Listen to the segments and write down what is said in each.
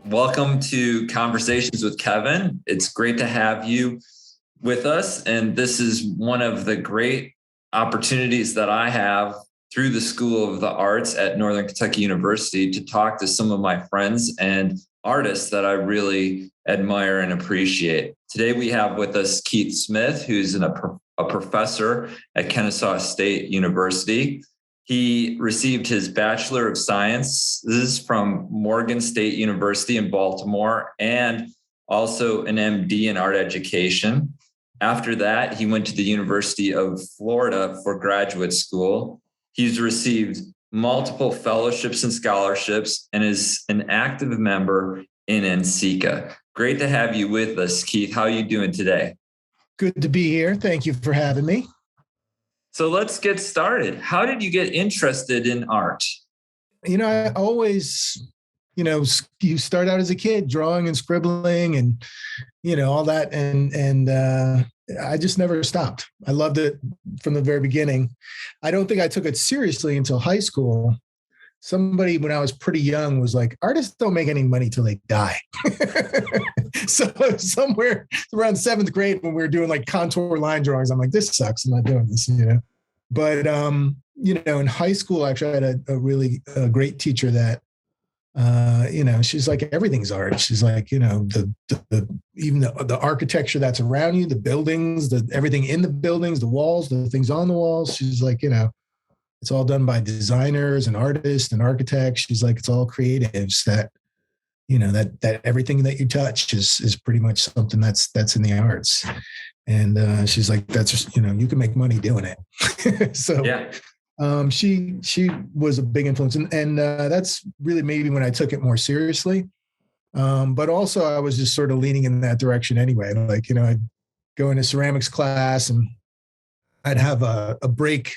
Welcome to Conversations with Kevin. It's great to have you with us. And this is one of the great opportunities that I have through the School of the Arts at Northern Kentucky University to talk to some of my friends and artists that I really admire and appreciate. Today we have with us Keith Smith, who's a professor at Kennesaw State University. He received his Bachelor of Science. This is from Morgan State University in Baltimore, and also an MD in art education. After that, he went to the University of Florida for graduate school. He's received multiple fellowships and scholarships and is an active member in NCECA. Great to have you with us, Keith. How are you doing today? Good to be here. Thank you for having me. So let's get started. How did you get interested in art? I always, you start out as a kid drawing and scribbling and, all that. And I just never stopped. I loved it from the very beginning. I don't think I took it seriously until high school. Somebody, when I was pretty young, was like, artists don't make any money till they die. So somewhere around 7th grade, when we were doing like contour line drawings, I'm like, this sucks. I'm not doing this, But, in high school, I actually had a really great teacher that, she's like, everything's art. She's like, even the architecture that's around you, the buildings, everything in the buildings, the walls, the things on the walls. She's like, it's all done by designers and artists and architects. She's like, it's all creatives that everything that you touch is pretty much something that's in the arts. And she's like, that's just, you can make money doing it. So yeah. She was a big influence. And that's really maybe when I took it more seriously. But also I was just sort of leaning in that direction anyway. Like, I'd go into ceramics class and I'd have a break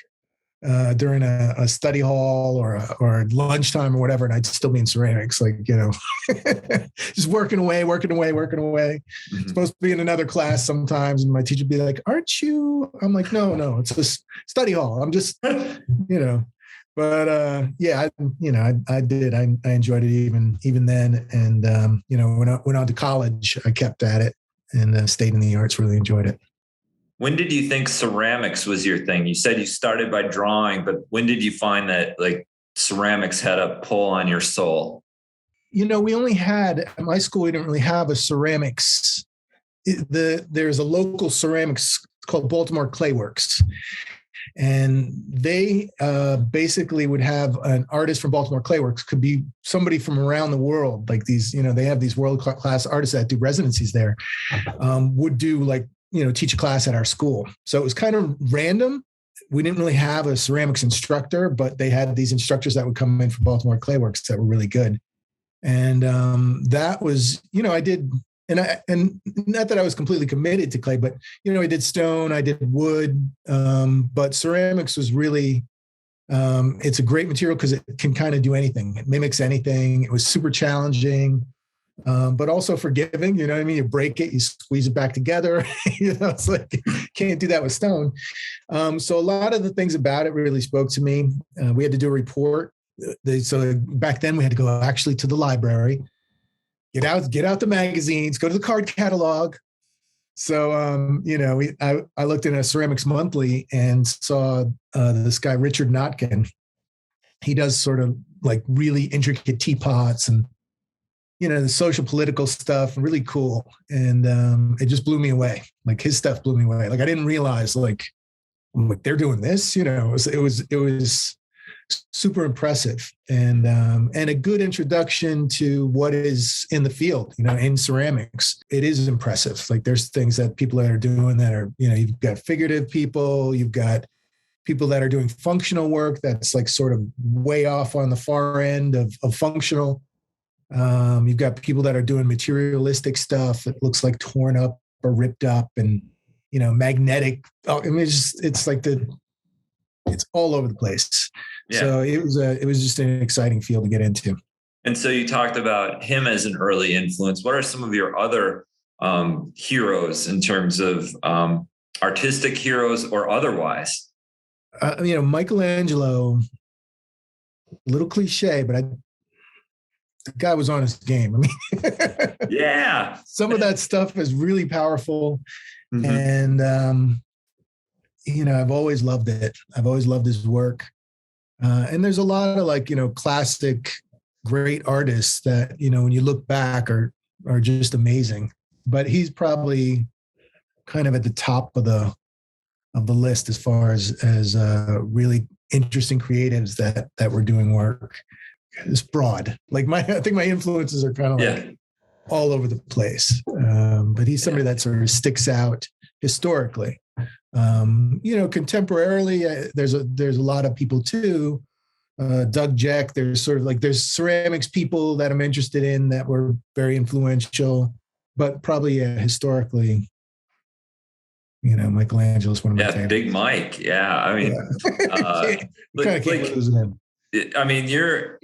during a study hall or lunchtime or whatever, and I'd still be in ceramics, just working away. Mm-hmm. Supposed to be in another class sometimes, and my teacher would be like, "Aren't you?" I'm like, "No, it's a study hall. I'm just, But yeah, I did. I enjoyed it even then, and when I went on to college, I kept at it and stayed in the arts. Really enjoyed it. When did you think ceramics was your thing? You said you started by drawing, but when did you find that ceramics had a pull on your soul? We only had, at my school, we didn't really have a ceramics. There's a local ceramics called Baltimore Clay Works. And they basically would have an artist from Baltimore Clay Works, could be somebody from around the world. Like these, they have these world-class artists that do residencies there, would do teach a class at our school. So it was kind of random. We didn't really have a ceramics instructor, but they had these instructors that would come in from Baltimore Clay Works that were really good. And that was, I did, and not that I was completely committed to clay, but, I did stone, I did wood, but ceramics was really, it's a great material because it can kind of do anything. It mimics anything. It was super challenging. But also forgiving, you know what I mean? You break it, you squeeze it back together. It's like, can't do that with stone. So a lot of the things about it really spoke to me. We had to do a report. So back then we had to go actually to the library, get out the magazines, go to the card catalog. So, I looked in a Ceramics Monthly and saw this guy, Richard Notkin. He does sort of like really intricate teapots and, the social political stuff, really cool. And it just blew me away. Like his stuff blew me away. Like I didn't realize they're doing this, it was super impressive and a good introduction to what is in the field, in ceramics. It is impressive. Like there's things that people that are doing that are, you've got figurative people, you've got people that are doing functional work that's like sort of way off on the far end of functional. You've got people that are doing materialistic stuff that looks like torn up or ripped up and, magnetic. It's all over the place. Yeah. So it was just an exciting field to get into. And so you talked about him as an early influence. What are some of your other heroes in terms of artistic heroes or otherwise? Michelangelo, a little cliche, but the guy was on his game. I mean, Yeah. some of that stuff is really powerful. Mm-hmm. And, I've always loved it. I've always loved his work. And there's a lot of like, classic great artists that, when you look back are just amazing, but he's probably kind of at the top of the list as far as really interesting creatives that were doing work. It's broad. Like I think my influences are kind of like all over the place. But he's somebody that sort of sticks out historically. Contemporarily, there's a lot of people too. Doug Jeck, there's ceramics people that I'm interested in that were very influential, but probably historically, Michelangelo's one of my favorites. Big Mike. Yeah. I mean, I mean, you're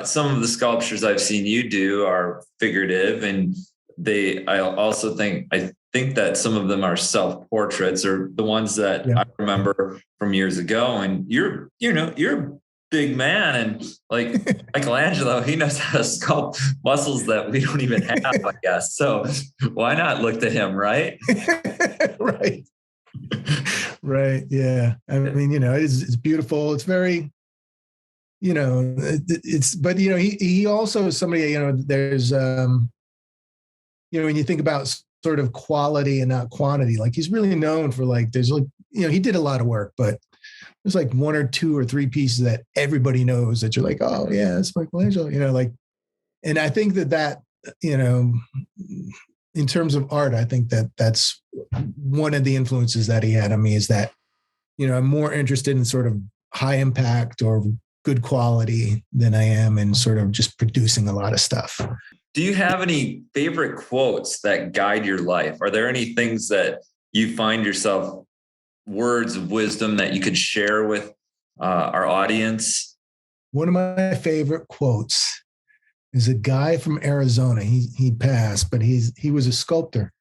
some of the sculptures I've seen you do are figurative, and I think that some of them are self-portraits, or the ones that I remember from years ago. And you're a big man, and like Michelangelo, he knows how to sculpt muscles that we don't even have, I guess. So why not look to him, right? Right. Right. Yeah. I mean, it's beautiful. It's very, but he also is somebody, there's, when you think about sort of quality and not quantity, like he's really known for like, there's like, he did a lot of work, but there's like one or two or three pieces that everybody knows that you're like, oh yeah, it's Michelangelo, and I think that, in terms of art, I think that's one of the influences that he had on me, is that, I'm more interested in sort of high impact or good quality than I am in sort of just producing a lot of stuff. Do you have any favorite quotes that guide your life? Are there any things that you find yourself, words of wisdom that you could share with our audience? One of my favorite quotes is a guy from Arizona. He passed, but he was a sculptor.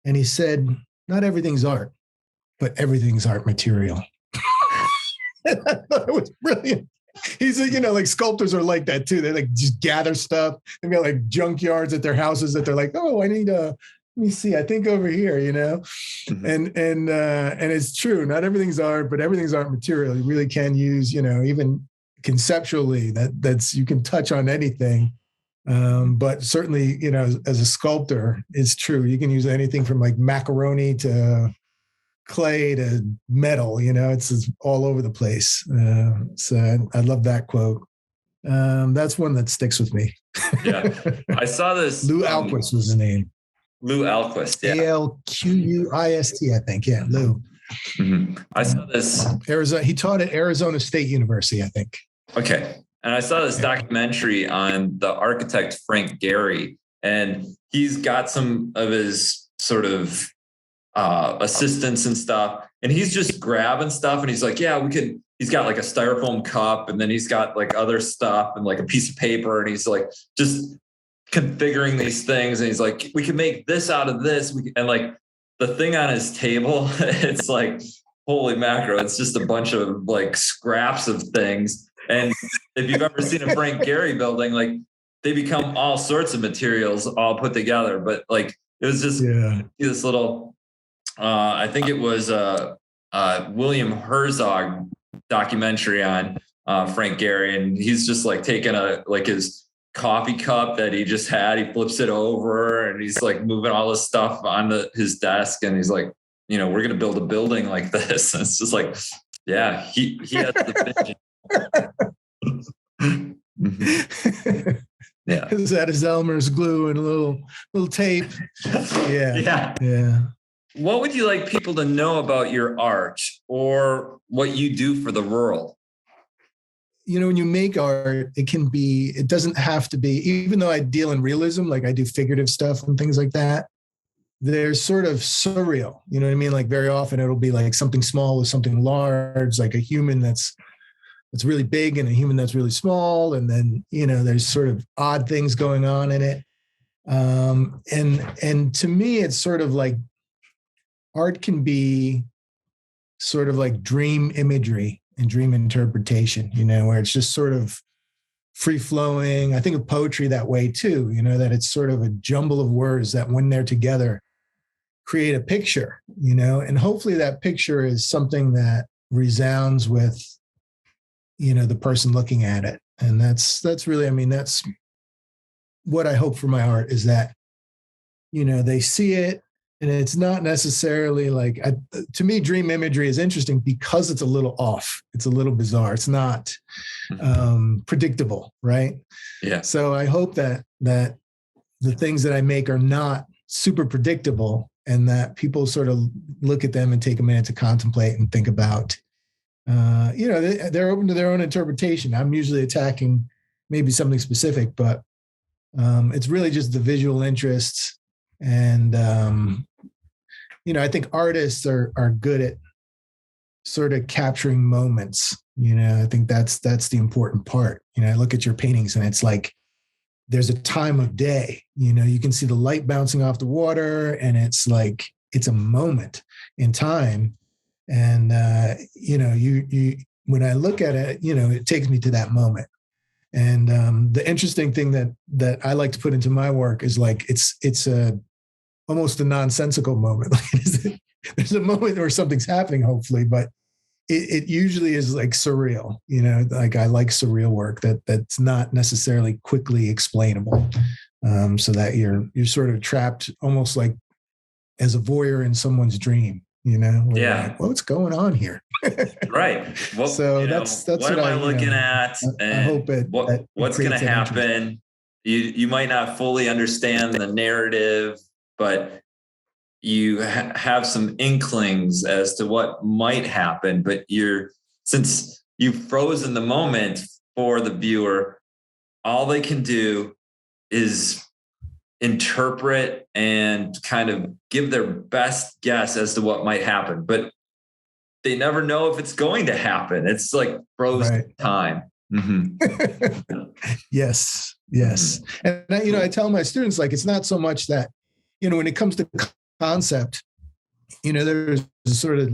And he said, not everything's art, but everything's art material. And I thought it was brilliant. He said, like sculptors are like that too. They like just gather stuff. They've got like junkyards at their houses that they're like, oh, I need let me see. I think over here, mm-hmm. and it's true. Not everything's art, but everything's art material. You really can use, even conceptually that's, you can touch on anything. But certainly, as a sculptor, it's true. You can use anything from like macaroni to clay to metal, it's all over the place. So I love that quote. That's one that sticks with me. Yeah. I saw this. Lou Alquist was his name. Lou Alquist. Yeah. Alquist, I think. Yeah. Lou. Mm-hmm. I saw this. Arizona. He taught at Arizona State University, I think. Okay. And I saw this documentary on the architect, Frank Gehry, and he's got some of his sort of assistants and stuff. And he's just grabbing stuff. And he's like, he's got like a styrofoam cup, and then he's got like other stuff and like a piece of paper. And he's like, just configuring these things. And he's like, we can make this out of this. And like the thing on his table, it's like, holy macro. It's just a bunch of like scraps of things. And if you've ever seen a Frank Gehry building, like they become all sorts of materials all put together. But like, it was just this little, I think it was William Herzog documentary on Frank Gehry. And he's just like taking his coffee cup that he just had, he flips it over, and he's like moving all this stuff on his desk. And he's like, we're going to build a building like this. And it's just like, yeah, he has the vision. Mm-hmm. Yeah. Is that his Elmer's glue and a little tape? Yeah. What would you like people to know about your art or what you do for the world? When you make art, it doesn't have to be, even though I deal in realism, like I do figurative stuff and things like that, they're sort of surreal. You know what I mean? Like very often it'll be like something small with something large, like a human that's really big and a human that's really small. And then, there's sort of odd things going on in it. And to me, it's sort of like art can be sort of like dream imagery and dream interpretation, where it's just sort of free flowing. I think of poetry that way too, that it's sort of a jumble of words that when they're together create a picture, and hopefully that picture is something that resounds with, the person looking at it. And that's really, that's what I hope for my art, is that, they see it, and it's not necessarily like, to me, dream imagery is interesting because it's a little off. It's a little bizarre. It's not predictable, right? Yeah. So I hope that the things that I make are not super predictable, and that people sort of look at them and take a minute to contemplate and think about, they're open to their own interpretation. I'm usually attacking maybe something specific, but it's really just the visual interests. And, I think artists are good at sort of capturing moments. I think that's the important part. I look at your paintings and it's like, there's a time of day, you can see the light bouncing off the water, and it's like, it's a moment in time. And, when I look at it, it takes me to that moment. And the interesting thing that I like to put into my work is like, it's almost a nonsensical moment. There's a moment where something's happening, hopefully, but it usually is like surreal, like I like surreal work that's not necessarily quickly explainable. So that you're sort of trapped almost like as a voyeur in someone's dream, Yeah. like, what's going on here? Right. Well, so that's what am I looking at? And I hope what's going to happen? You might not fully understand the narrative, but you have some inklings as to what might happen. But since you've frozen the moment for the viewer, all they can do is interpret and kind of give their best guess as to what might happen. But they never know if it's going to happen. It's like frozen time. Mm-hmm. Yes. And I tell my students, like, it's not so much that, when it comes to concept, there's sort of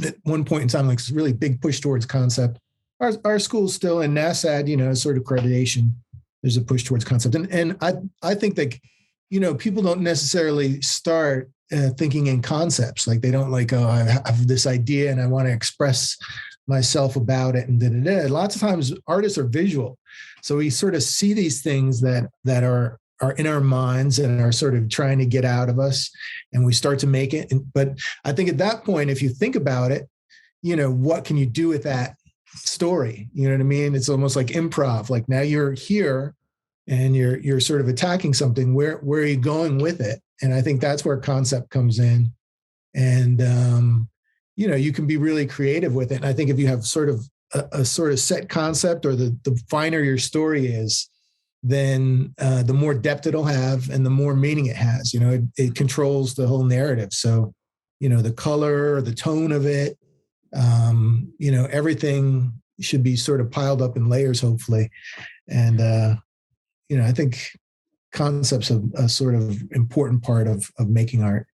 at one point in time, like this really big push towards concept. Our school's still in NASAD, sort of accreditation. There's a push towards concept. And I think that, people don't necessarily start thinking in concepts. Like they don't like, I have this idea and I want to express myself about it and da-da-da. Lots of times artists are visual. So we sort of see these things that are in our minds and are sort of trying to get out of us, and we start to make it. But I think at that point, if you think about it, what can you do with that story? You know what I mean? It's almost like improv. Like now you're here and you're sort of attacking something. Where are you going with it? And I think that's where concept comes in. And, you can be really creative with it. And I think if you have sort of a sort of set concept, or the finer your story is, then the more depth it'll have and the more meaning it has. It controls the whole narrative. So, the color, the tone of it, everything should be sort of piled up in layers, hopefully. And, I think concept's a sort of important part of making art.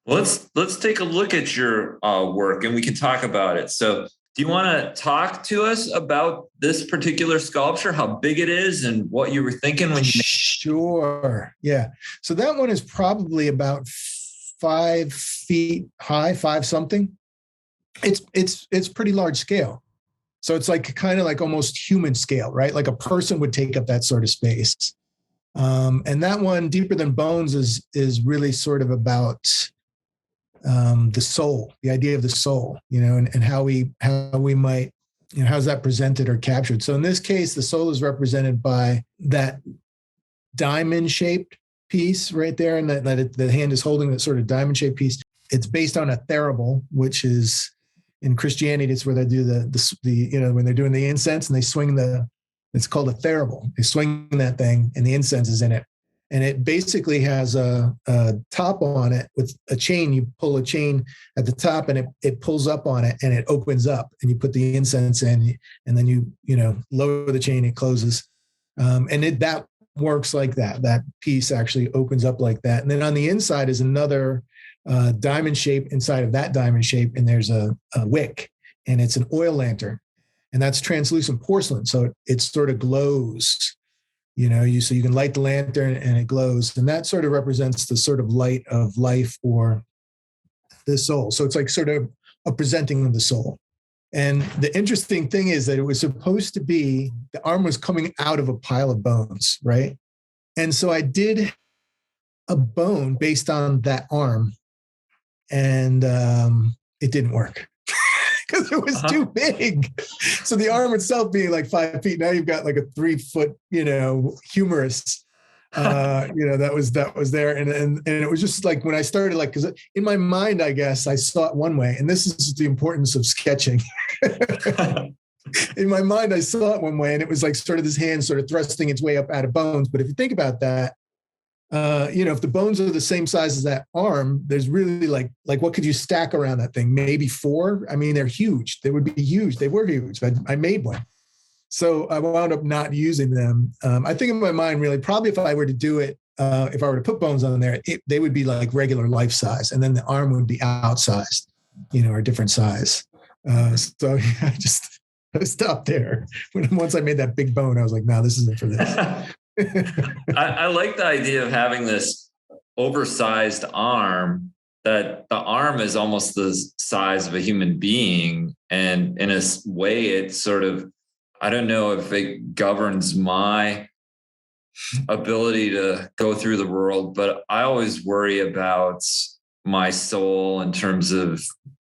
Let's take a look at your work, and we can talk about it. So do you want to talk to us about this particular sculpture, how big it is and what you were thinking when you made it? Sure. Yeah. So that one is probably about 5 feet high, 5 something. It's pretty large scale. So it's like kind of like almost human scale, right? Like a person would take up that sort of space. And that one, Deeper Than Bones, is really sort of about the soul, the idea of the soul, and how we might, how's that presented or captured. So in this case, the soul is represented by that diamond shaped piece right there. And the hand is holding that sort of diamond shaped piece. It's based on a thurible, which is in Christianity. It's where they do the when they're doing the incense and they swing it's called a thurible. They swing that thing and the incense is in it. And it basically has a top on it with a chain. You pull a chain at the top and it pulls up on it and it opens up, and you put the incense in, and then you lower the chain, it closes. And that works like that. That piece actually opens up like that. And then on the inside is another diamond shape inside of that diamond shape. And there's a wick, and it's an oil lantern. and that's translucent porcelain. So it sort of glows, so you can light the lantern and it glows. And that sort of represents the sort of light of life or the soul. So it's like sort of a presenting of the soul. And the interesting thing is that it was supposed to be, the arm was coming out of a pile of bones, right? And so I did a bone based on that arm, and it didn't work because it was too big. So the arm itself being like 5 feet, now you've got like a 3 foot, humerus, that was there. And it was just like when I started, like, because in my mind, I guess I saw it one way, and this is the importance of sketching. In my mind, I saw it one way, and it was like sort of this hand sort of thrusting its way up out of bones. But if you think about that, if the bones are the same size as that arm, there's really like what could you stack around that thing? Maybe 4. I mean, they're huge. They would be huge. They were huge. I made one. So I wound up not using them. I think in my mind, really, probably if I were to do it, if I were to put bones on there, they would be like regular life size. And then the arm would be outsized, or a different size. So I stopped there. Once I made that big bone, I was like, no, this isn't for this. I like the idea of having this oversized arm, that the arm is almost the size of a human being. And in a way, it's sort of, I don't know if it governs my ability to go through the world, but I always worry about my soul in terms of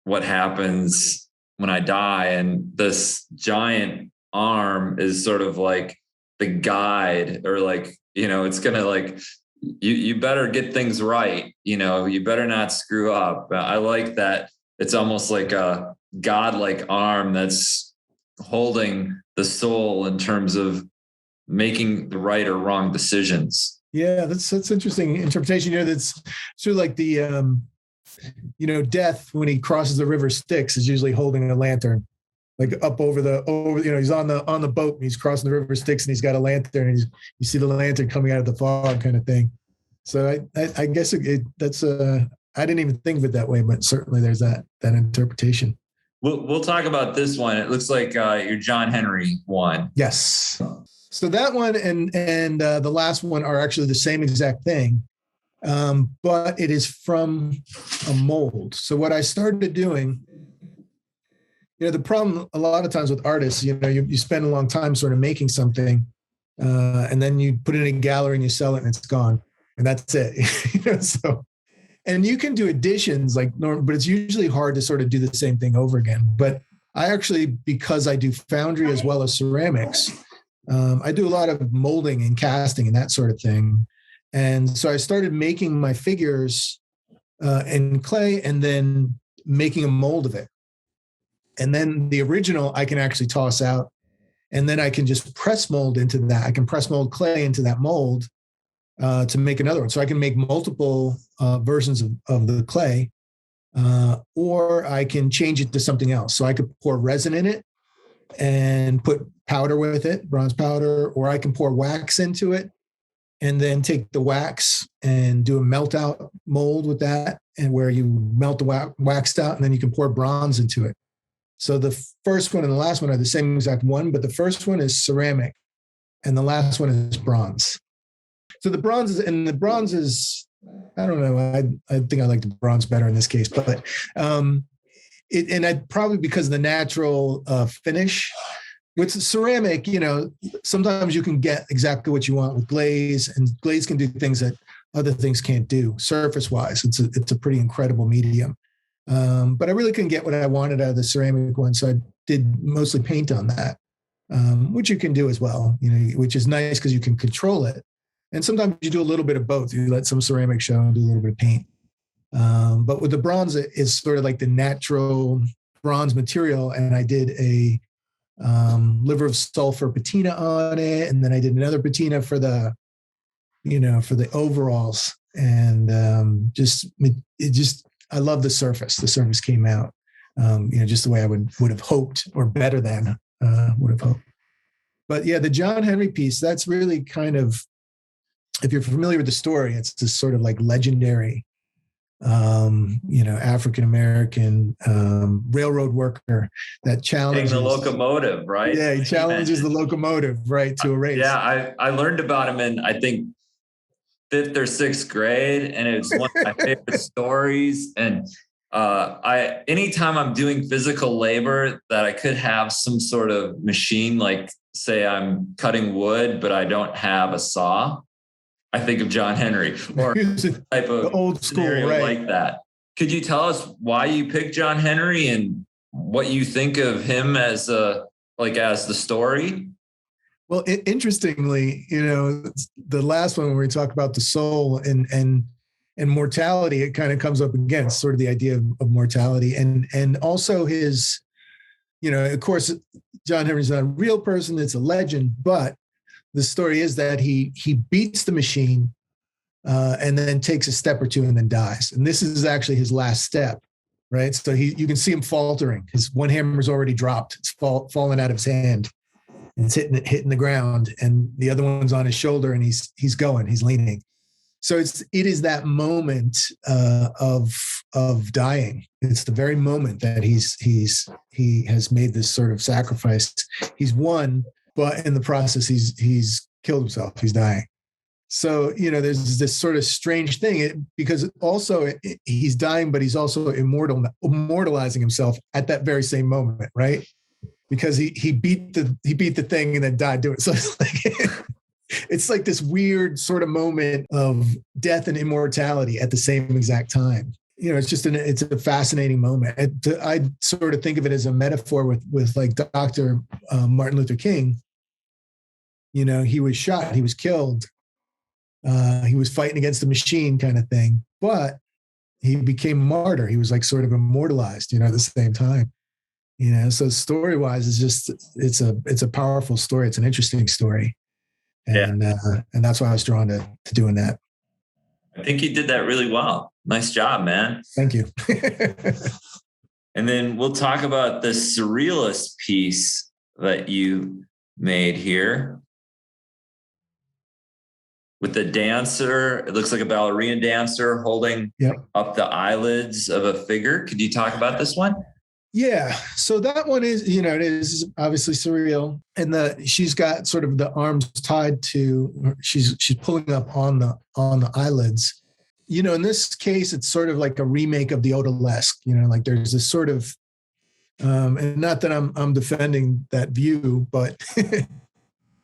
what happens when I die. And this giant arm is sort of like the guide, or like, it's going to like, you better get things right. You better not screw up. I like that. It's almost like a godlike arm that's holding the soul in terms of making the right or wrong decisions. Yeah, that's interesting interpretation. That's sort of like the, Death when he crosses the river Styx is usually holding a lantern, like up over he's on the boat and he's crossing the river Styx and he's got a lantern and you see the lantern coming out of the fog kind of thing. So I guess that's I didn't even think of it that way, but certainly there's that interpretation. We'll talk about this one. It looks like your John Henry one. Yes. So that one and the last one are actually the same exact thing, but it is from a mold. So what I started doing, the problem a lot of times with artists, you spend a long time sort of making something, and then you put it in a gallery and you sell it and it's gone, and that's it. So. And you can do additions but it's usually hard to sort of do the same thing over again. But I actually, because I do foundry as well as ceramics, I do a lot of molding and casting and that sort of thing. And so I started making my figures in clay and then making a mold of it. And then the original I can actually toss out, and then I can just press mold into that. I can press mold clay into that mold to make another one. So I can make multiple versions of the clay, or I can change it to something else. So I could pour resin in it and put powder with it, bronze powder, or I can pour wax into it and then take the wax and do a melt out mold with that, and where you melt the wax out and then you can pour bronze into it. So the first one and the last one are the same exact one, but the first one is ceramic and the last one is bronze. So the bronze is, I don't know. I think I like the bronze better in this case, but and I probably because of the natural finish. With ceramic, sometimes you can get exactly what you want with glaze, and glaze can do things that other things can't do surface wise. It's a pretty incredible medium. But I really couldn't get what I wanted out of the ceramic one, so I did mostly paint on that, which you can do as well. Which is nice because you can control it. And sometimes you do a little bit of both. You let some ceramic show and do a little bit of paint. But with the bronze, it's sort of like the natural bronze material. And I did a liver of sulfur patina on it. And then I did another patina for the overalls. And I love the surface. The surface came out, just the way I would have hoped, or better than would have hoped. But yeah, the John Henry piece, that's really kind of, if you're familiar with the story, it's this sort of like legendary African American railroad worker that challenges the locomotive, right? Yeah, he challenges the locomotive, right, to a race. Yeah, I learned about him in, I think, 5th or 6th grade, and it's one of my favorite stories. And anytime I'm doing physical labor that I could have some sort of machine, like say I'm cutting wood, but I don't have a saw, I think of John Henry or type of old school, right, like that. Could you tell us why you picked John Henry and what you think of him as as the story? Well, interestingly, the last one when we talk about the soul and mortality, it kind of comes up again. It's sort of the idea of mortality and also his, of course, John Henry's not a real person; it's a legend. But the story is that he beats the machine and then takes a step or two and then dies. And this is actually his last step, right? So you can see him faltering. His one hammer's already dropped; it's fallen out of his hand. It's hitting the ground, and the other one's on his shoulder, and he's leaning. So it is that moment of dying. It's the very moment that he has made this sort of sacrifice. He's won, but in the process, he's killed himself. He's dying. So there's this sort of strange thing because also he's dying, but he's also immortalizing himself at that very same moment, right? Because he beat the thing and then died doing it. So it's like this weird sort of moment of death and immortality at the same exact time. It's a fascinating moment. I sort of think of it as a metaphor with like Dr. Martin Luther King. He was shot, he was killed. He was fighting against the machine kind of thing, but he became a martyr. He was like sort of immortalized, at the same time. So story-wise, it's a powerful story. It's an interesting story, and that's why I was drawn to doing that. I think you did that really well. Nice job, man. Thank you. And then we'll talk about the surrealist piece that you made here with the dancer. It looks like a ballerina dancer holding up the eyelids of a figure. Could you talk about this one? Yeah. So that one is, it is obviously surreal. And she's got sort of the arms tied to, she's pulling up on the eyelids. In this case, it's sort of like a remake of the odalisque, like there's this sort of, and not that I'm defending that view, but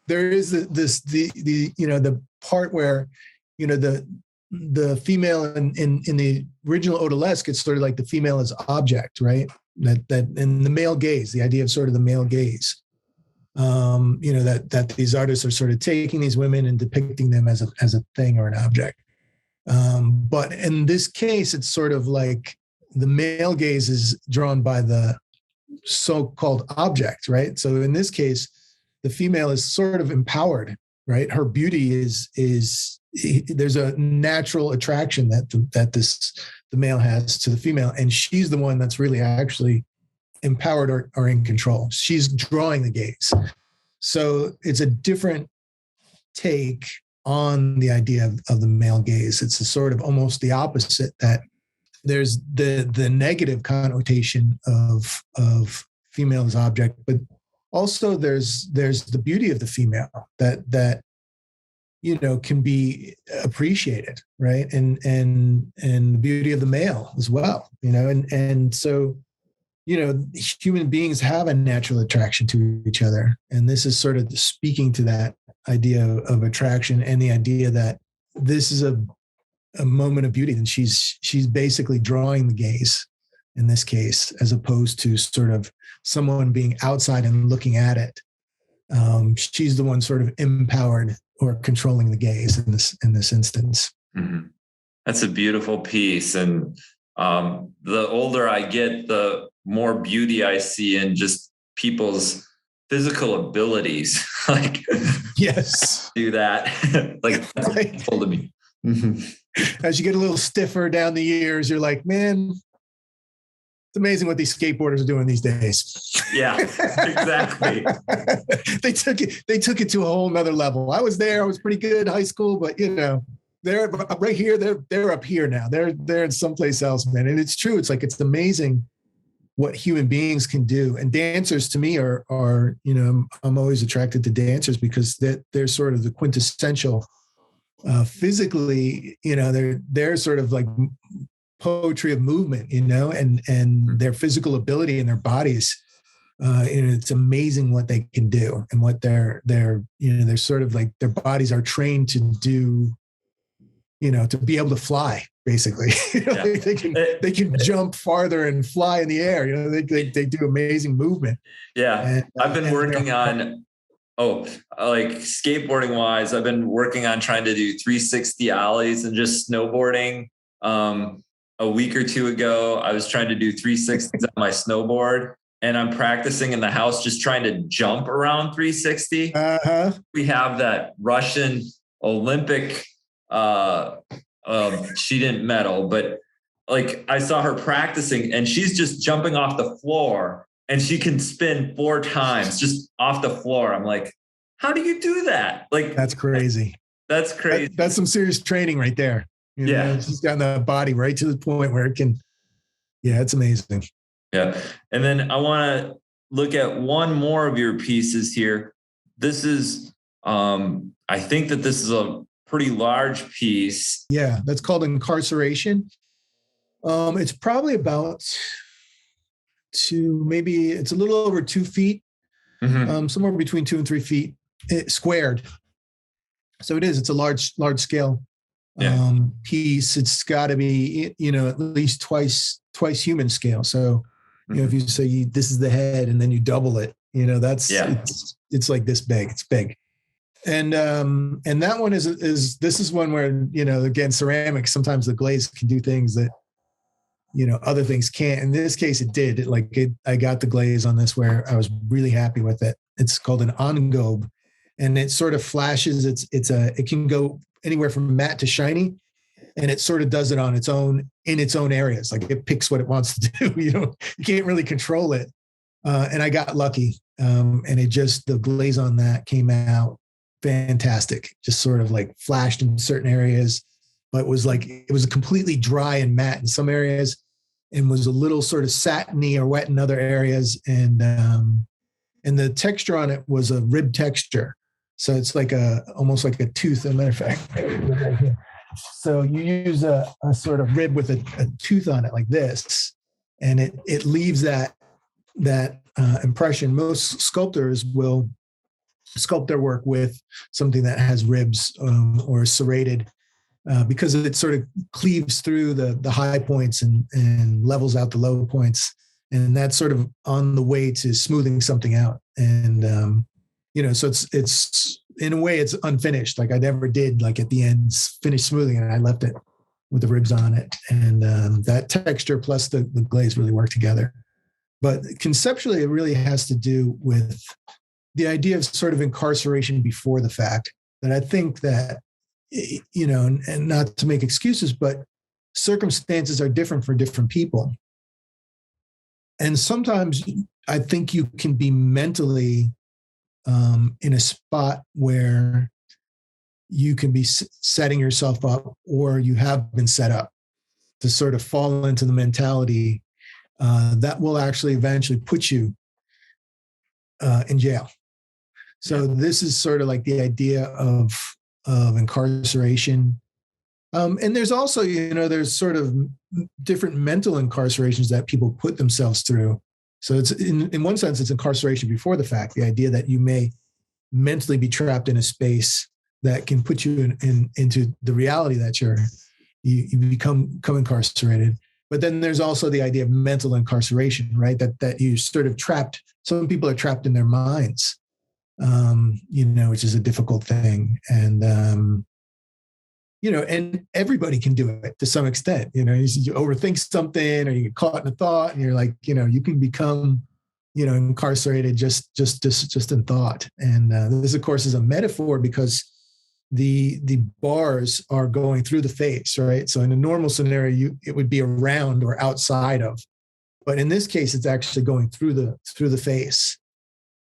there is the part where, the female in the original odalisque, it's sort of like the female as object, right? That in the male gaze, the idea of sort of the male gaze, that these artists are sort of taking these women and depicting them as a thing or an object. But in this case, it's sort of like the male gaze is drawn by the so-called object, right? So in this case, the female is sort of empowered, right? Her beauty is there's a natural attraction that the male has to the female, and she's the one that's really actually empowered or in control. She's drawing the gaze. So it's a different take on the idea of the male gaze. It's a sort of almost the opposite, that there's the negative connotation of female as object, but also there's the beauty of the female that can be appreciated, right? And the beauty of the male as well, and so, human beings have a natural attraction to each other. And this is sort of speaking to that idea of attraction and the idea that this is a moment of beauty. And she's basically drawing the gaze in this case, as opposed to sort of someone being outside and looking at it. She's the one sort of empowered or controlling the gaze in this instance. Mm-hmm. That's a beautiful piece. And the older I get, the more beauty I see in just people's physical abilities. Like, yes, do that. Like, that's painful to me. As you get a little stiffer down the years, you're like, man, it's amazing what these skateboarders are doing these days. Yeah, exactly. They took it to a whole nother level. I was there. I was pretty good in high school, but they're right here. They're up here now. They're in someplace else, man. And it's true. It's like, it's amazing what human beings can do. And dancers to me are, I'm always attracted to dancers because they're sort of the quintessential, physically, they're sort of like poetry of movement, and their physical ability and their bodies. And it's amazing what they can do and what they're sort of like, their bodies are trained to do, to be able to fly, basically. Yeah. they can jump farther and fly in the air. They do amazing movement. Yeah. And, I've been working on, like skateboarding wise, I've been working on trying to do 360 ollies and just snowboarding. A week or two ago, I was trying to do 360s on my snowboard, and I'm practicing in the house, just trying to jump around 360. We have that Russian Olympic, she didn't medal, but like I saw her practicing and she's just jumping off the floor and she can spin 4 times just off the floor. I'm like, how do you do that? Like, that's crazy. That's crazy. That's some serious training right there. She's gotten the body right to the point where it can. Yeah, it's amazing. Yeah. And then I want to look at one more of your pieces here. This is, I think that this is a pretty large piece. Yeah, that's called Incarceration. It's probably about it's a little over 2 feet, somewhere between 2 and 3 feet, squared. So it's a large scale piece. It's got to be, at least twice human scale. So, if you say this is the head and then you double it, it's like this big. It's big. And that one this is one where, again, ceramics, sometimes the glaze can do things that, other things can't. In this case, it did. I got the glaze on this where I was really happy with it. It's called an engobe, and it sort of flashes. It can go anywhere from matte to shiny, and it sort of does it on its own, in its own areas. Like it picks what it wants to do. You can't really control it. And I got lucky. And the glaze on that came out fantastic. Just sort of like flashed in certain areas, but it was completely dry and matte in some areas, and was a little sort of satiny or wet in other areas. And the texture on it was a rib texture. So it's like almost like a tooth. As a matter of fact, so you use a sort of rib with a tooth on it like this, and it leaves that impression. Most sculptors will sculpt their work with something that has ribs or serrated, because it sort of cleaves through the high points and levels out the low points. And that's sort of on the way to smoothing something out. And, so it's in a way it's unfinished. Like I never did like at the end finish smoothing, and I left it with the ribs on it. And that texture plus the glaze really work together. But conceptually, it really has to do with the idea of sort of incarceration before the fact, that I think that, and not to make excuses, but circumstances are different for different people. And sometimes I think you can be mentally in a spot where you can be setting yourself up, or you have been set up to sort of fall into the mentality that will actually eventually put you in jail. So this is sort of like the idea of incarceration. And there's also, there's sort of different mental incarcerations that people put themselves through. So it's in one sense, it's incarceration before the fact, the idea that you may mentally be trapped in a space that can put you into the reality that you become incarcerated. But then there's also the idea of mental incarceration, right? That you sort of trapped. Some people are trapped in their minds, which is a difficult thing. And, and everybody can do it to some extent. You overthink something, or you get caught in a thought, and you're like, you can become, incarcerated just in thought. And this, of course, is a metaphor because the bars are going through the face, right? So in a normal scenario, it would be around or outside of, but in this case, it's actually going through the face,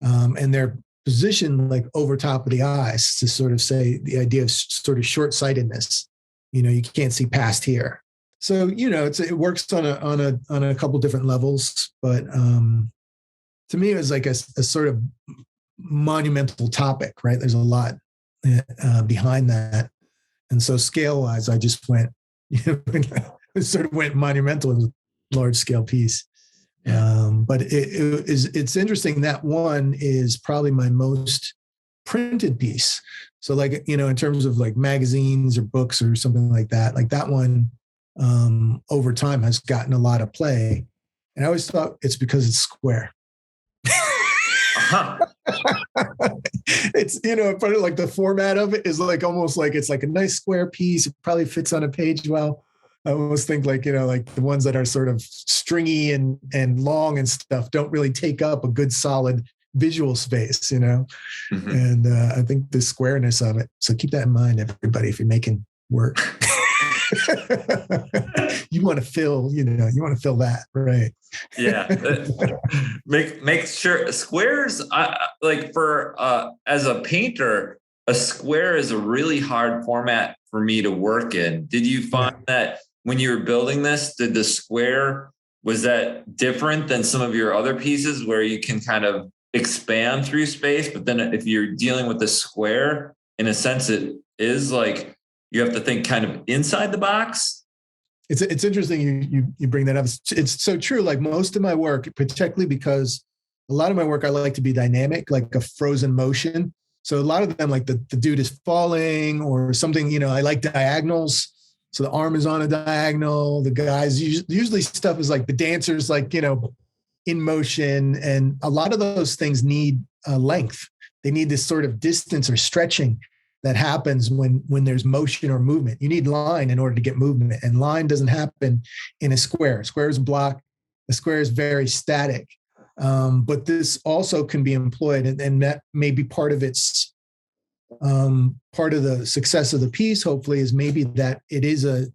and they're positioned like over top of the eyes to sort of say the idea of sort of short-sightedness. you can't see past here. So, it works on a couple different levels, but to me, it was like a sort of monumental topic, right? There's a lot behind that. And so scale wise, I just went, it sort of went monumental in a large scale piece. Yeah. But it's interesting. That one is probably my most printed piece. So like, in terms of like magazines or books or something like that one over time has gotten a lot of play. And I always thought it's because it's square. Uh-huh. It's, probably like the format of it is like almost like it's like a nice square piece. It probably fits on a page well. I almost think like, like the ones that are sort of stringy and long and stuff don't really take up a good solid visual space, Mm-hmm. And I think the squareness of it. So keep that in mind, everybody, if you're making work. you want to fill that, right? Yeah. Make sure squares, as a painter, a square is a really hard format for me to work in. Did you find that when you were building this, did the square, was that different than some of your other pieces where you can kind of expand through space? But then if you're dealing with a square, in a sense, it is like you have to think kind of inside the box. It's interesting you bring that up. It's so true. Like most of my work, particularly because a lot of my work, I like to be dynamic, like a frozen motion. So a lot of them, like the dude is falling or something, I like diagonals. So the arm is on a diagonal. The guys, usually stuff is like the dancers, like, in motion. And a lot of those things need length. They need this sort of distance or stretching that happens when there's motion or movement. You need line in order to get movement, and line doesn't happen in a square. A square is a block. A square is very static. But this also can be employed, and that may be part of its part of the success of the piece. Hopefully, is maybe that it's a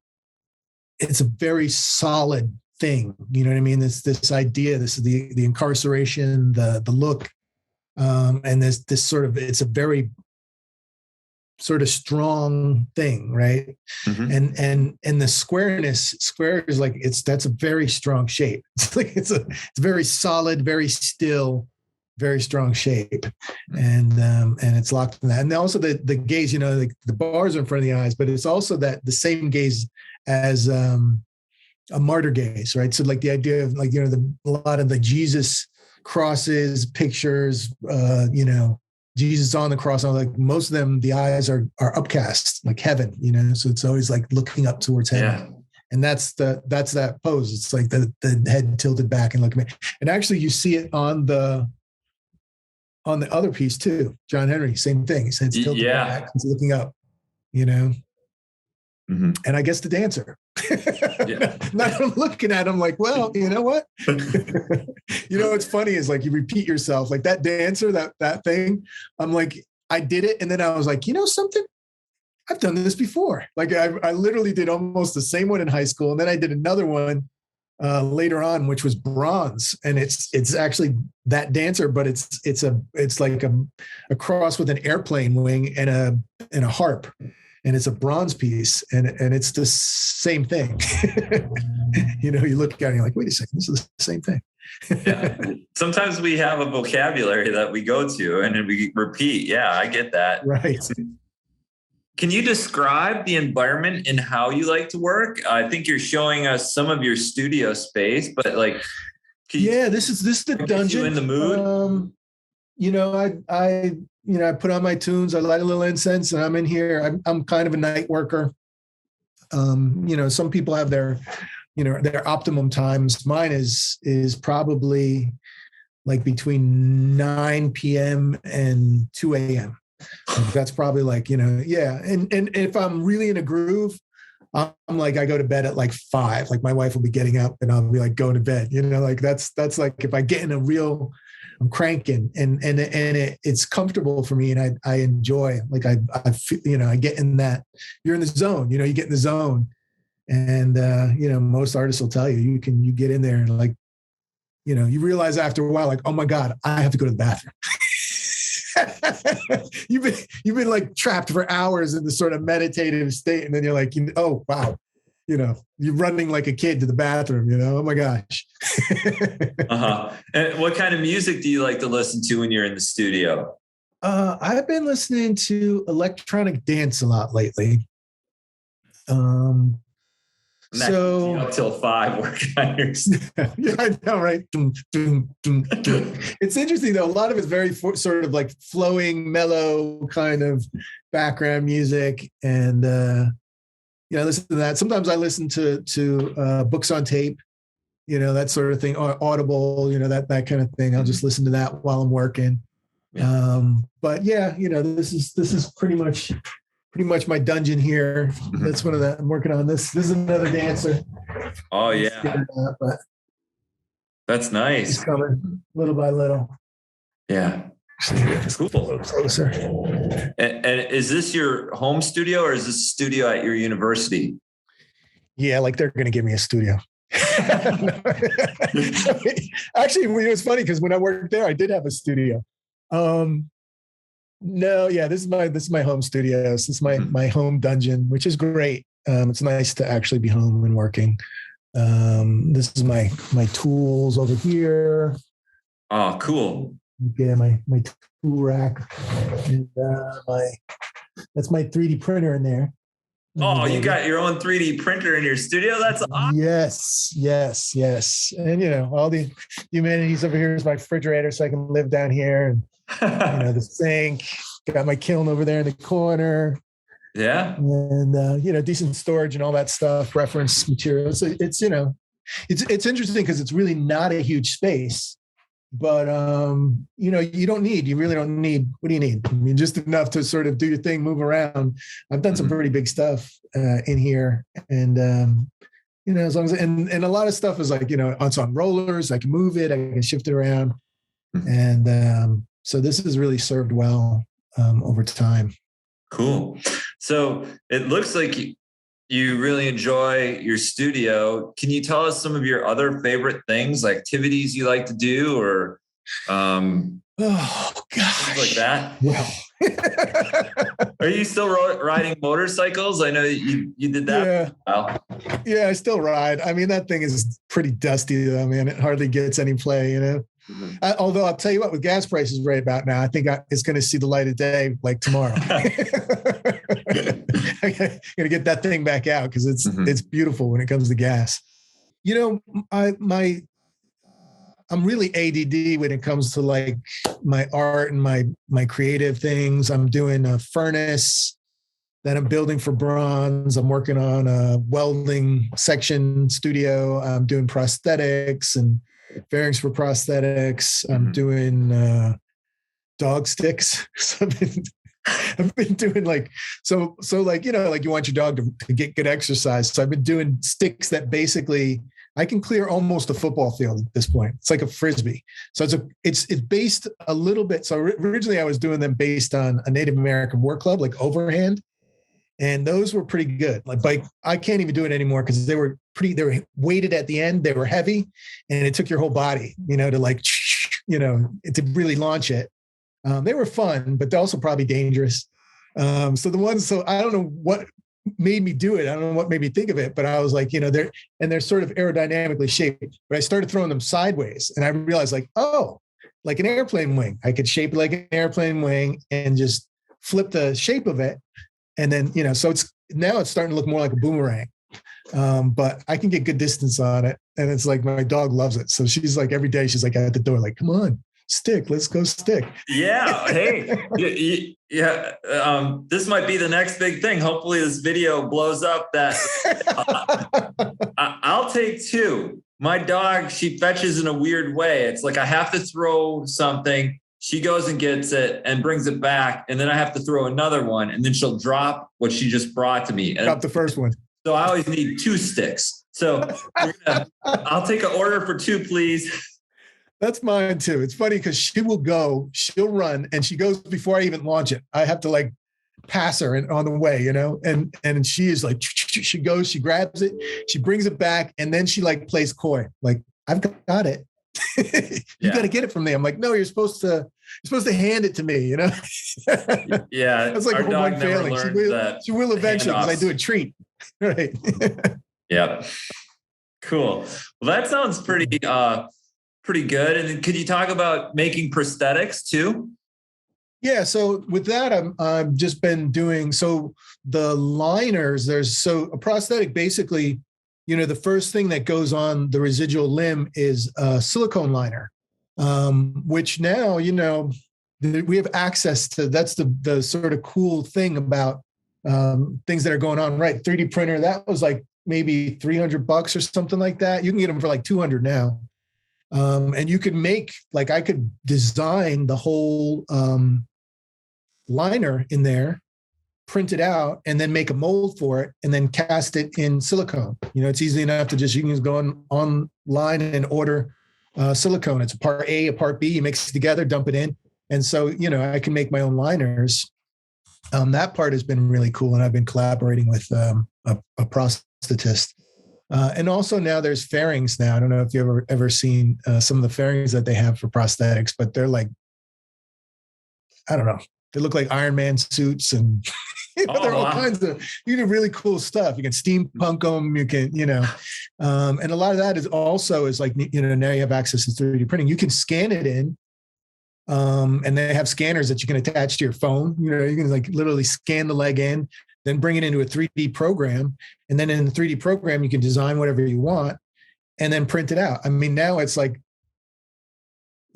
very solid thing. You know what I mean? This idea, this is the incarceration, the look, and this sort of, it's a very sort of strong thing, right? Mm-hmm. And the square is like, that's a very strong shape. It's like it's very solid, very still, very strong shape, and it's locked in that. And also the gaze, the bars are in front of the eyes, but it's also that the same gaze as a martyr gaze, right? So like the idea of like a lot of the Jesus crosses pictures, Jesus on the cross, like most of them, the eyes are upcast, like heaven, so it's always like looking up towards heaven. Yeah. And that's that pose. It's like the head tilted back and looking. And actually you see it on the other piece too. John Henry, same thing. His head's tilted back, he's looking up, Mm-hmm. And I guess the dancer. Yeah. Not looking at him like, well, you know what? What's funny is like you repeat yourself, like that dancer, that thing. I'm like, I did it, and then I was like, something? I've done this before. Like I literally did almost the same one in high school, and then I did another one later on, which was bronze, and it's actually that dancer, but it's like a cross with an airplane wing and a harp. And it's a bronze piece, and it's the same thing. You look at it and you're like, wait a second, this is the same thing. Yeah. Sometimes we have a vocabulary that we go to and then we repeat. Yeah, I get that. Right. Can you describe the environment and how you like to work? I think you're showing us some of your studio space, but like, this is the dungeon. You in the mood? I put on my tunes, I light a little incense, and I'm in here. I'm kind of a night worker. Some people have their optimum times. Mine is probably like between 9 p.m. and 2 a.m. That's probably like, And if I'm really in a groove, I'm like, I go to bed at like 5. Like my wife will be getting up and I'll be like going to bed, like that's like if I get in a real, I'm cranking and it's comfortable for me and I enjoy, like I feel, I get in that, you're in the zone, you get in the zone, and most artists will tell you get in there and like, you realize after a while, like, oh my God, I have to go to the bathroom. you've been like trapped for hours in this sort of meditative state, and then you're like, oh wow, you're running like a kid to the bathroom. Oh my gosh. And what kind of music do you like to listen to when you're in the studio? I've been listening to electronic dance a lot lately. So up till 5 working on your stuff. Yeah, I know, right? It's interesting though. A lot of it's very sort of like flowing, mellow kind of background music, and I listen to that. Sometimes I listen to books on tape, that sort of thing, or Audible, that kind of thing. I'll just listen to that while I'm working. But yeah, this is pretty much my dungeon here. That's one of the, I'm working on this. This is another dancer. Oh yeah. That's nice. He's coming little by little. Yeah. Cool. A little closer. And is this your home studio or is this a studio at your university? Yeah, like they're going to give me a studio. Actually, it was funny because when I worked there, I did have a studio. No, yeah, this is my home studio. This is my home dungeon, which is great. It's nice to actually be home and working. This is my tools over here. Oh, cool. Yeah, my tool rack, and that's my 3D printer in there. Oh, you got your own 3D printer in your studio? That's awesome. Yes. And all the amenities over here is my refrigerator, so I can live down here, and the sink. Got my kiln over there in the corner. Yeah. And decent storage and all that stuff, reference materials. It's interesting because it's really not a huge space. But you really don't need, what do you need? I mean, just enough to sort of do your thing, move around. I've done some pretty big stuff in here, and as long as and a lot of stuff is like it's on rollers. I can move it, I can shift it around, and so this has really served well over time. Cool. So it looks like you really enjoy your studio. Can you tell us some of your other favorite things, like activities you like to do, or oh gosh, things like that? Well, are you still riding motorcycles? I know you did that. Yeah, I still ride. I mean, that thing is pretty dusty though, man. It hardly gets any play, Although I'll tell you what, with gas prices right about now, I think it's going to see the light of day like tomorrow. I'm going to get that thing back out because it's beautiful when it comes to gas. I'm really ADD when it comes to like my art and my creative things. I'm doing a furnace that I'm building for bronze. I'm working on a welding section studio. I'm doing prosthetics and bearings for prosthetics. I'm doing dog sticks. So I've been doing like so like like you want your dog to get good exercise. So I've been doing sticks that basically I can clear almost a football field at this point. It's like a frisbee. So it's based a little bit. So originally I was doing them based on a Native American war club, like overhand. And those were pretty good. Like I can't even do it anymore because they were weighted at the end. They were heavy, and it took your whole body, to really launch it. They were fun, but they're also probably dangerous. So I don't know what made me do it. I don't know what made me think of it, but I was like, they're sort of aerodynamically shaped. But I started throwing them sideways, and I realized like an airplane wing. I could shape it like an airplane wing and just flip the shape of it. And then, so it's starting to look more like a boomerang. But I can get good distance on it. And it's like, my dog loves it. So she's like, every day she's like at the door, like, come on, stick, let's go stick. Yeah. Hey, yeah. This might be the next big thing. Hopefully this video blows up. That I'll take 2. My dog, she fetches in a weird way. It's like, I have to throw something. She goes and gets it and brings it back. And then I have to throw another one. And then she'll drop what she just brought to me. Drop the first one. So I always need 2 sticks. So I'll take an order for 2, please. That's mine too. It's funny because she'll run, and she goes before I even launch it. I have to like pass her on the way, and she is like, she goes, she grabs it, she brings it back, and then she like plays coy. Like, I've got it. You got to get it from there. I'm like, no, you're supposed to hand it to me, you know? Yeah. That's like our homework dog never failing. learned She will eventually because I do a handoffs. treat. Right. Yep. Cool. Well, that sounds pretty good. And then could you talk about making prosthetics too? Yeah. So with that, I've just been doing, so the liners, a prosthetic basically, you know, the first thing that goes on the residual limb is a silicone liner, which now, you know, we have access to. That's the sort of cool thing about things that are going on, right? 3D printer, that was like maybe $300 or something like that. You can get them for like 200 now. And you could make, like, I could design the whole liner in there, print it out, and then make a mold for it, and then cast it in silicone. You know, it's easy enough to you can just go online and order silicone. It's a part A, a part B. You mix it together, dump it in, and so you know I can make my own liners. That part has been really cool, and I've been collaborating with a prosthetist. And also now there's fairings now. I don't know if you've ever seen some of the fairings that they have for prosthetics, but they're like, I don't know. They look like Iron Man suits, and you know, they're all kinds of, you do really cool stuff. You can steampunk them. You can, you know, and a lot of that is like, you know, now you have access to 3D printing. You can scan it in, and they have scanners that you can attach to your phone. You know, you can like literally scan the leg in, then bring it into a 3D program. And then in the 3D program, you can design whatever you want and then print it out. I mean, now it's like,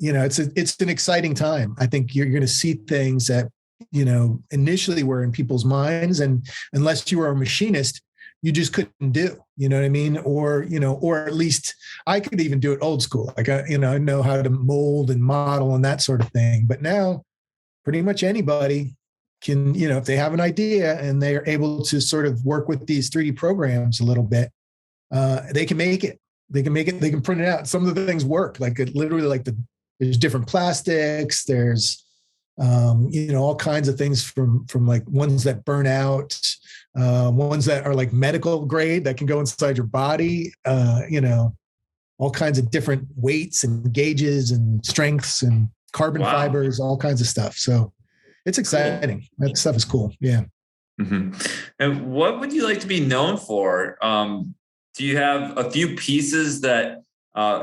you know, it's an exciting time. I think you're going to see things that, you know, initially were in people's minds. And unless you were a machinist, you just couldn't do, you know what I mean? Or, you know, or at least I could even do it old school. Like, I know how to mold and model and that sort of thing. But now pretty much anybody can, you know, if they have an idea and they are able to sort of work with these 3D programs a little bit, they can make it. They can print it out. Some of the things work, like it literally, like there's different plastics. There's, you know, all kinds of things from like ones that burn out, ones that are like medical grade that can go inside your body, you know, all kinds of different weights and gauges and strengths and carbon fibers, all kinds of stuff. So it's exciting. Cool. That stuff is cool. Yeah. Mm-hmm. And what would you like to be known for? Do you have a few pieces that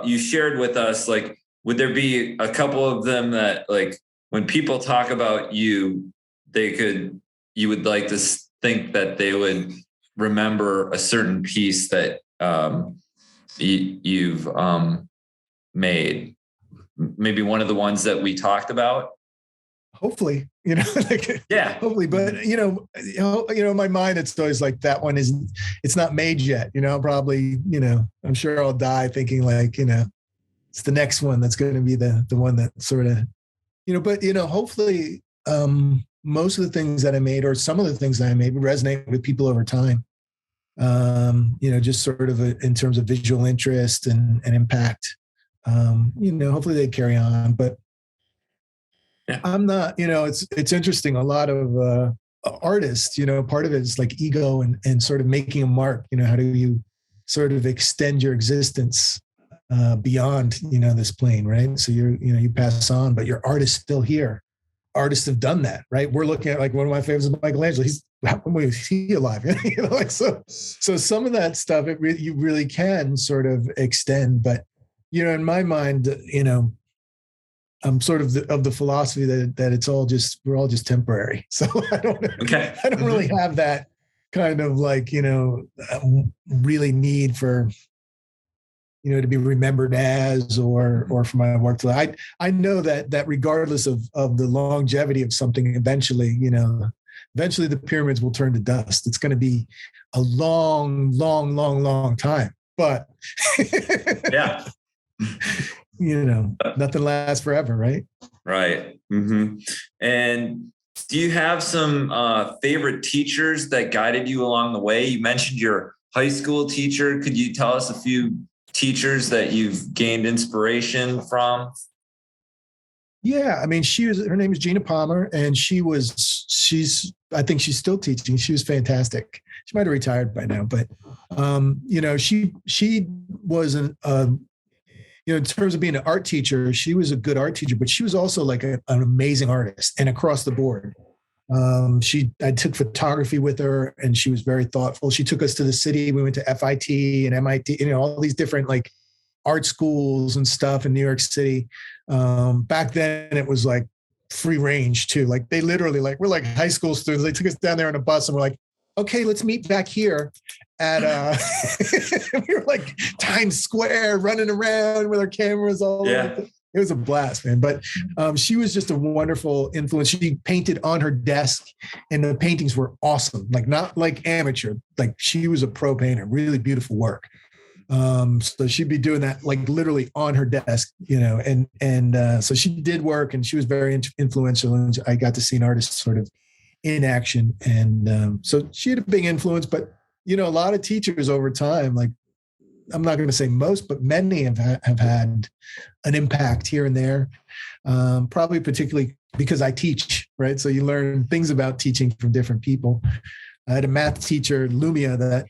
you shared with us? Like, would there be a couple of them that, like, when people talk about you, you would like to think that they would remember a certain piece that you've made? Maybe one of the ones that we talked about. Hopefully, you know, like, yeah, hopefully, but you know, in my mind, it's always like that one it's not made yet. You know, probably, you know, I'm sure I'll die thinking like, you know, it's the next one that's going to be the one that sort of, you know, but you know, hopefully, most of the things that I made, or some of the things that I made, would resonate with people over time. You know, just sort of in terms of visual interest and impact. You know, hopefully they carry on, but. Yeah. I'm not, you know, it's interesting. A lot of artists, you know, part of it is like ego and sort of making a mark. You know, how do you sort of extend your existence beyond, you know, this plane, right? So you pass on, but your art is still here. Artists have done that, right? We're looking at, like, one of my favorites is Michelangelo. When was he alive? You know, like, so some of that stuff, you really can sort of extend, but, you know, in my mind, you know, I'm sort of the philosophy that it's all we're all just temporary. So I don't really have that kind of, like, you know, really need for, you know, to be remembered as, or for my work. I know that regardless of the longevity of something, eventually the pyramids will turn to dust. It's going to be a long, long, long, long time, but yeah. You know, nothing lasts forever, right? Right. Mm-hmm. And do you have some favorite teachers that guided you along the way? You mentioned your high school teacher. Could you tell us a few teachers that you've gained inspiration from? Yeah, I mean, her name is Gina Palmer, and I think she's still teaching. She was fantastic. She might have retired by now, but you know, she was in terms of being an art teacher, she was a good art teacher, but she was also like an amazing artist and across the board. I took photography with her and she was very thoughtful. She took us to the city. We went to FIT and MIT, all these different like art schools and stuff in New York City. Back then it was like free range too. Like they literally we're like high school students. They took us down there on a bus and we're like, okay, let's meet back here at, we were like Times Square running around with our cameras all over. It was a blast, man. But she was just a wonderful influence. She painted on her desk and the paintings were awesome. Like not like amateur, like she was a pro painter, really beautiful work. So she'd be doing that like literally on her desk, and so she did work and she was very influential. And I got to see an artist sort of in action. And so she had a big influence, but, a lot of teachers over time, like I'm not going to say most, but many have had an impact here and there. Probably particularly because I teach, right? So you learn things about teaching from different people. I had a math teacher, Lumia, that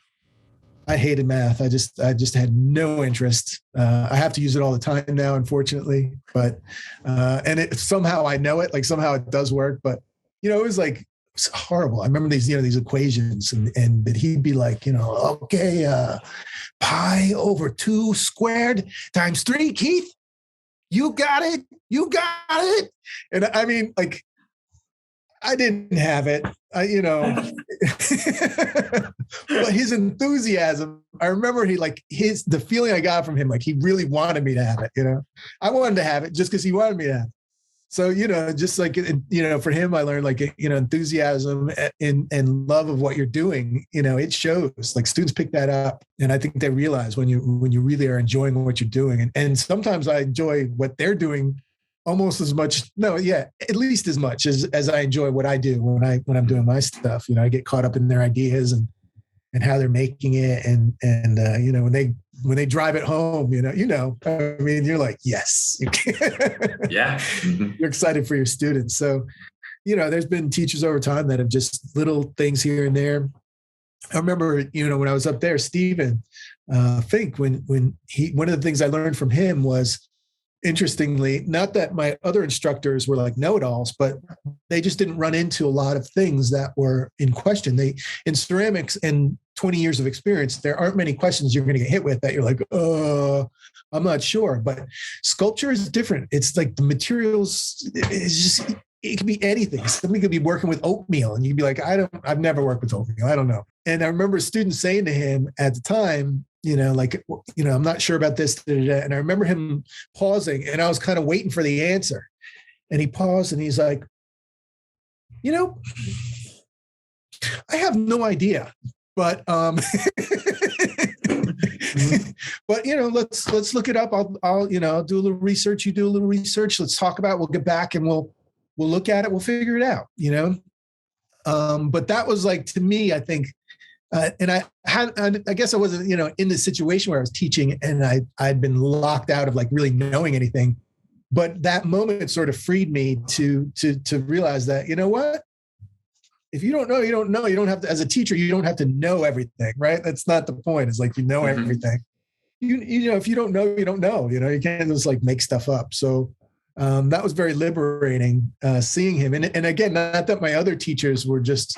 I hated math. I just had no interest. I have to use it all the time now, unfortunately, but, and somehow I know it, like somehow it does work, but it was like, it's horrible. I remember these equations and that he'd be like, okay, pi over 2 squared times 3, Keith, you got it. And I mean, like, I didn't have it, but his enthusiasm, I remember the feeling I got from him, like he really wanted me to have it, I wanted to have it just because he wanted me to have it. So, just like, for him, I learned like, enthusiasm and love of what you're doing, it shows. Like students pick that up. And I think they realize when you really are enjoying what you're doing. And sometimes I enjoy what they're doing almost as much. At least as much as I enjoy what I do when I'm doing my stuff. I get caught up in their ideas and how they're making it. And when they drive it home, I mean, you're like, yes. Yeah. Mm-hmm. You're excited for your students. So, there's been teachers over time that have just little things here and there. I remember, when I was up there, Stephen Fink, one of the things I learned from him was, interestingly, not that my other instructors were like know-it-alls, but they just didn't run into a lot of things that were in question. In ceramics and 20 years of experience, there aren't many questions you're going to get hit with that you're like, I'm not sure. But sculpture is different. It's like the materials, it could be anything. Somebody could be working with oatmeal and you'd be like, I've never worked with oatmeal. I don't know. And I remember students saying to him at the time, I'm not sure about this. And I remember him pausing and I was kind of waiting for the answer. And he paused and he's like, I have no idea, but, but, let's look it up. I'll do a little research. You do a little research. Let's talk about it. We'll get back and we'll look at it. We'll figure it out, but that was like, to me, I think, and I guess I wasn't, in the situation where I was teaching and I'd been locked out of like really knowing anything, but that moment sort of freed me to realize that, what, if you don't know, you don't know. You don't have to, as a teacher, you don't have to know everything, right? That's not the point. It's like, everything. If you don't know, you don't know. You can't just like make stuff up. So that was very liberating, seeing him. And again, not that my other teachers were just,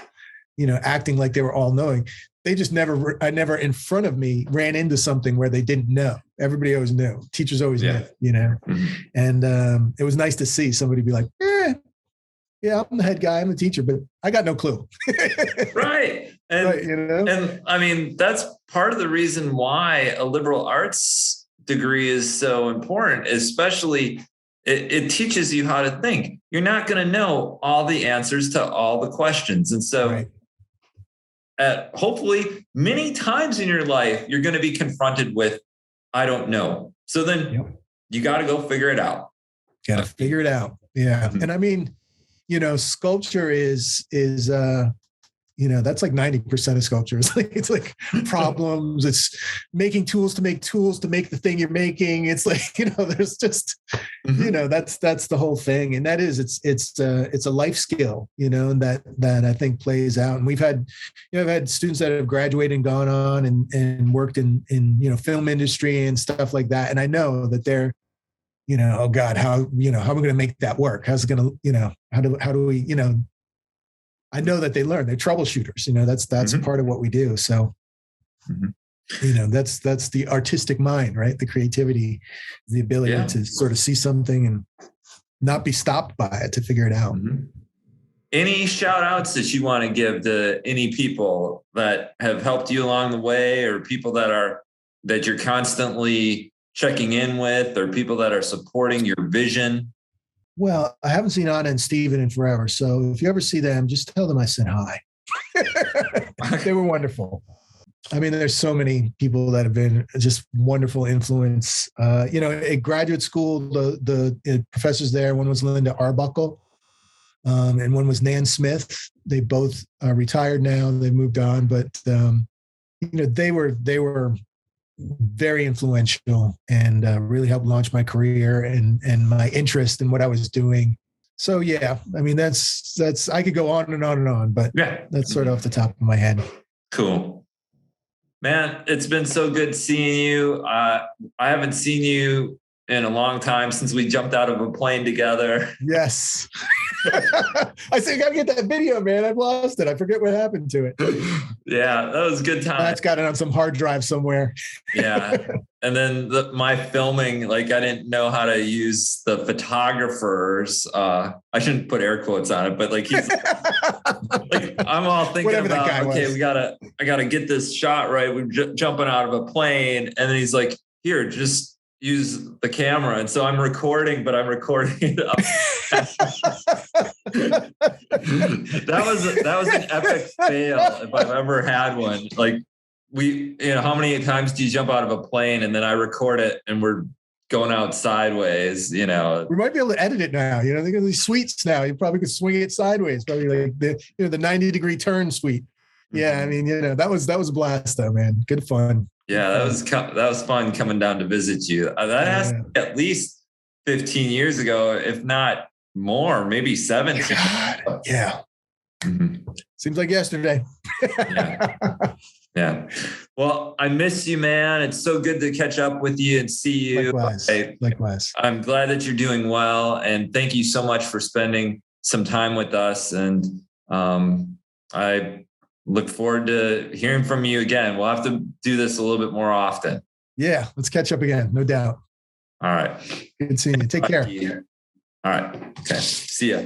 acting like they were all knowing. They just never in front of me ran into something where they didn't know. Everybody always knew. Teachers always knew, Mm-hmm. And it was nice to see somebody be like, yeah, I'm the head guy. I'm the teacher, but I got no clue. Right. And, right, and I mean, that's part of the reason why a liberal arts degree is so important, especially it teaches you how to think. You're not going to know all the answers to all the questions. And so right. Hopefully many times in your life, you're going to be confronted with, I don't know. So then you got to go figure it out. Got to figure it out. Yeah. Mm-hmm. And I mean, sculpture is that's like 90% of sculpture. It's like problems. It's making tools to make the thing you're making. It's like, there's just, that's the whole thing. And that is, it's a life skill, that I think plays out. And we've had, I've had students that have graduated and gone on and worked in film industry and stuff like that. And I know that they're, oh God, how are we going to make that work? How's it going to, how do we, I know that they learn. They're troubleshooters. That's part of what we do. So, that's the artistic mind, right? The creativity, the ability to sort of see something and not be stopped by it to figure it out. Any shout outs that you want to give to any people that have helped you along the way, or people that you're constantly checking in with, or people that are supporting your vision? Well, I haven't seen Anna and Steven in forever. So if you ever see them, just tell them I said hi. They were wonderful. I mean, there's so many people that have been just wonderful influence. At graduate school, the professors there, one was Linda Arbuckle, and one was Nan Smith. They both are retired now. They moved on, but they were very influential and really helped launch my career and my interest in what I was doing. So yeah, I mean, that's I could go on and on and on, but that's sort of off the top of my head. Cool, man. It's been so good seeing you. I haven't seen you in a long time, since we jumped out of a plane together. Yes. I said, I got to get that video, man. I've lost it. I forget what happened to it. Yeah, that was a good time. That's got it on some hard drive somewhere. Yeah. And then my filming, like, I didn't know how to use the photographers. I shouldn't put air quotes on it, but like, he's like, I'm all thinking whatever about, okay, I gotta get this shot right. We're jumping out of a plane. And then he's like, here, just use the camera. And so I'm recording, but I'm recording it up. That was an epic fail if I've ever had one. Like, how many times do you jump out of a plane and then I record it and we're going out sideways, We might be able to edit it now. They got these suites now. You probably could swing it sideways, probably like the 90-degree turn suite. Yeah. I mean, that was a blast though, man. Good fun. Yeah, that was fun coming down to visit you. That has to be at least 15 years ago, if not more, maybe 17. God, yeah. Seems like yesterday. Yeah. Well, I miss you, man. It's so good to catch up with you and see you. Likewise. I'm glad that you're doing well. And thank you so much for spending some time with us. And I look forward to hearing from you again. We'll have to do this a little bit more often. Yeah, let's catch up again. No doubt. All right. Good seeing you. Take care. All right. Okay. See ya.